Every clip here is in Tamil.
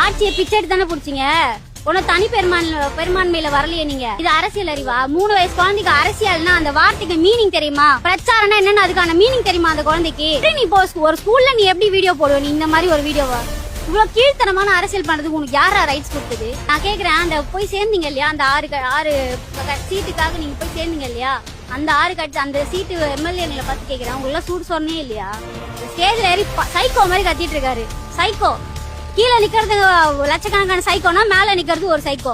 ஆட்சியை பிச்சைட்டு தானே புடிச்சீங்க. உன தனி பெரும்பான்மையில வரலையே நீங்க. இது அரசியல் அறிவா? 3 வயசு குழந்தைக்கு அரசியல்னா அந்த வார்த்தைக்கு மீனிங் தெரியுமா? பிரச்சாரம்னா என்னன்னு அதுக்கான மீனிங் தெரியுமா அந்த குழந்தைக்கு? நீ இப்போ ஒரு ஸ்கூல்ல நீ எப்படி வீடியோ போடுவ? நீ இந்த மாதிரி ஒரு வீடியோவா? இவ்வளவு கீழ்த்தனமான அரசியல் பண்றதுக்கு உனக்கு யாரா ரைட்ஸ் கொடுத்தது? நான் கேக்குறேன், அந்த போய் சேர்ந்தீங்க இல்லையா, அந்த ஆறு சீட்டுக்காக நீங்க போய் சேர்ந்தீங்க இல்லையா, அந்த 6 கட்சி அந்த சீட்டு எம்எல்ஏங்களை பார்த்து கேக்குறேன், உங்களுக்கு சூடு சொன்னே இல்லையா? ஸ்டேஜ்ல ஏறி சைக்கோ மாதிரி கத்திட்டு இருக்காரு. சைக்கோ கீழே நிக்கிறது லட்சக்கணக்கான சைக்கோனா, மேல நிக்கிறது ஒரு சைக்கோ.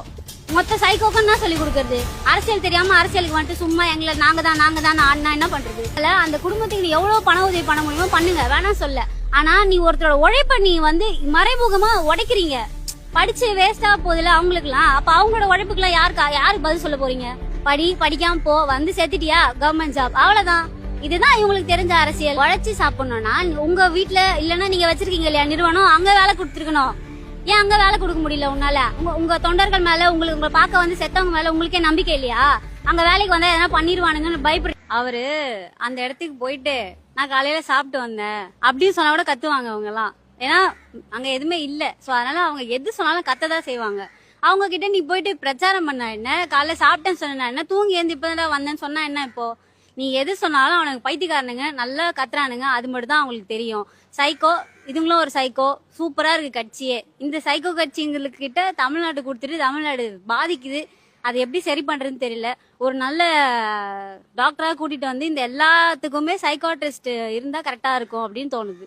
மொத்த சைக்கோக்கும் தான் சொல்லி கொடுக்கறது. அரசியல் தெரியாம அரசியலுக்கு வந்துட்டு சும்மா எங்களை நாங்க தான் ஆடினா என்ன பண்றது? அந்த குடும்பத்துக்கு நீ எவ்வளவு பண உதவி பண்ண முடியுமோ பண்ணுங்க, வேணாம் சொல்ல. ஆனா நீ ஒருத்தரோட உழைப்ப நீ மறைமுகமா உடைக்கிறீங்க. படிச்சு வேஸ்டா போகுதுல அவங்களுக்குலாம். அப்ப அவங்களோட உழைப்புக்குலாம் யாருக்கு பதில் சொல்ல போறீங்க? படிக்காம போ, சேர்த்துட்டியா கவர்மெண்ட் ஜாப், அவ்வளவுதான். இதுதான் இவங்களுக்கு தெரிஞ்ச அரசியல். உழைச்சி சாப்பிடணும்னா உங்க வீட்டுல இல்லன்னா நீங்க வச்சிருக்கீங்க இல்லையா நிறுவனம், அங்க வேலை கொடுத்துருக்கணும். ஏன் அங்க வேலை கொடுக்க முடியல உன்னால? உங்க தொண்டர்கள் மேல உங்களை பார்க்க செத்தவங்க மேல உங்களுக்கே நம்பிக்கை இல்லையா? அங்க வேலைக்கு வந்தா எதனா பண்ணிடுவானுங்கன்னு பயப்படு. அவரு அந்த இடத்துக்கு போயிட்டு நான் காலையில சாப்பிட்டு வந்தேன் அப்படின்னு சொன்னா கூட கத்துவாங்க அவங்க எல்லாம். ஏன்னா அங்க எதுவுமே இல்ல. சோ அதனால அவங்க எது சொன்னாலும் கத்ததான் செய்வாங்க. அவங்க கிட்ட நீ போயிட்டு பிரச்சாரம் பண்ண என்ன, காலையில சாப்பிட்டேன்னு சொன்ன என்ன, தூங்கி ஏந்து இப்பதான் வந்தேன்னு சொன்னா என்ன? இப்போ நீ எது சொன்னாலும் அவனுக்கு பைத்தியக்காரனுங்க நல்லா கத்துறானுங்க, அது மட்டும் தான் அவங்களுக்கு தெரியும். சைக்கோ, இதுங்களும் ஒரு சைக்கோ. சூப்பரா இருக்கு கட்சியே. இந்த சைக்கோ கட்சிங்களுக்கு கிட்ட தமிழ்நாடு கொடுத்துட்டு தமிழ்நாடு பாதிக்குது. அது எப்படி சரி பண்றதுன்னு தெரியல. ஒரு நல்ல டாக்டரா கூட்டிட்டு வந்து இந்த எல்லாத்துக்குமே சைக்காட்ரிஸ்ட் இருந்தா கரெக்டா இருக்கும் அப்படின்னு தோணுது.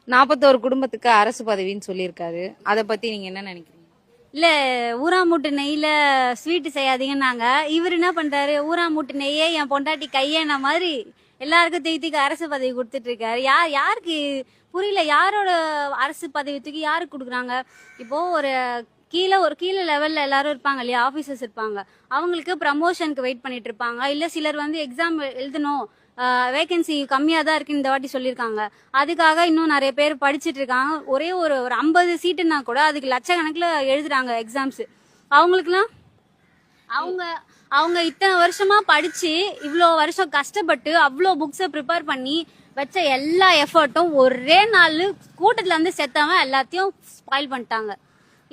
41 குடும்பத்துக்கு அரசு பதவின்னு சொல்லியிருக்காரு. அதை பத்தி நீங்க என்ன நினைக்கிறீங்க? இல்ல, ஊராமூட்டு நெய்ல ஸ்வீட் செய்யாதீங்கன்னாங்க. இவர் என்ன பண்றாரு, ஊராமூட்டு நெய்யே என் பொண்டாட்டி கையேன மாதிரி எல்லாருக்கும் தூக்கி அரசு பதவி கொடுத்துட்டு இருக்காரு. யாருக்கு புரியல? யாரோட அரசு பதவி தூக்கி யாருக்கு கொடுக்குறாங்க? இப்போ ஒரு கீழே லெவல்ல எல்லாரும் இருப்பாங்க இல்லையா, ஆபீசர்ஸ் இருப்பாங்க. அவங்களுக்கு ப்ரமோஷனுக்கு வெயிட் பண்ணிட்டு இருப்பாங்க. இல்ல சிலர் எக்ஸாம் எழுதணும், வேகன்சி கம்மியா தான் இருக்குன்னு இந்த வாட்டி சொல்லியிருக்காங்க. அதுக்காக இன்னும் நிறைய பேர் படிச்சுட்டு இருக்காங்க. ஒரே ஒரு 50 சீட்டுன்னா கூட அதுக்கு லட்சக்கணக்கில் எழுதுறாங்க எக்ஸாம்ஸ். அவங்களுக்குலாம் அவங்க இத்தனை வருஷமா படிச்சு இவ்வளோ வருஷம் கஷ்டப்பட்டு அவ்வளோ புக்ஸை ப்ரிப்பேர் பண்ணி வச்ச எல்லா எஃபர்ட்டும் ஒரே நாள் கூட்டத்துல செத்தவன் எல்லாத்தையும் ஸ்பாயில் பண்ணிட்டாங்க.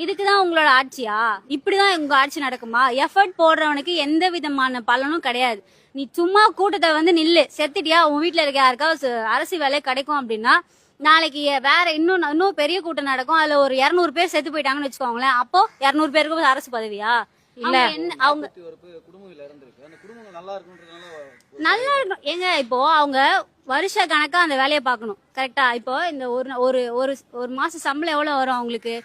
இதுக்குதான் உங்களோட ஆட்சியா? இப்படிதான் உங்க ஆட்சி நடக்குமா? எஃபர்ட் போடுறவனுக்கு எந்த விதமான பலனும் கிடையாது. நீ சும்மா கூட்டத்தை நில்லு, செத்துட்டியா, உன் வீட்டுல இருக்க யாருக்காவது அரசு வேலை கிடைக்கும் அப்படின்னா நாளைக்கு வேற இன்னும் பெரிய கூட்டம் நடக்கும். அதுல ஒரு 200 பேர் செத்து போயிட்டாங்கன்னு வச்சுக்கோங்களேன். அப்போ 200 பேருக்கு அரசு பதவியா? இல்ல, அவங்க நல்லா இருக்கும் ஏங்க. இப்போ அவங்க வருஷ கணக்கா அந்த வேலையை பார்க்கணும், கரெக்டா? இப்போ இந்த ஒரு மாசம் சம்பளம் எவ்வளவு வரும் அவங்களுக்கு?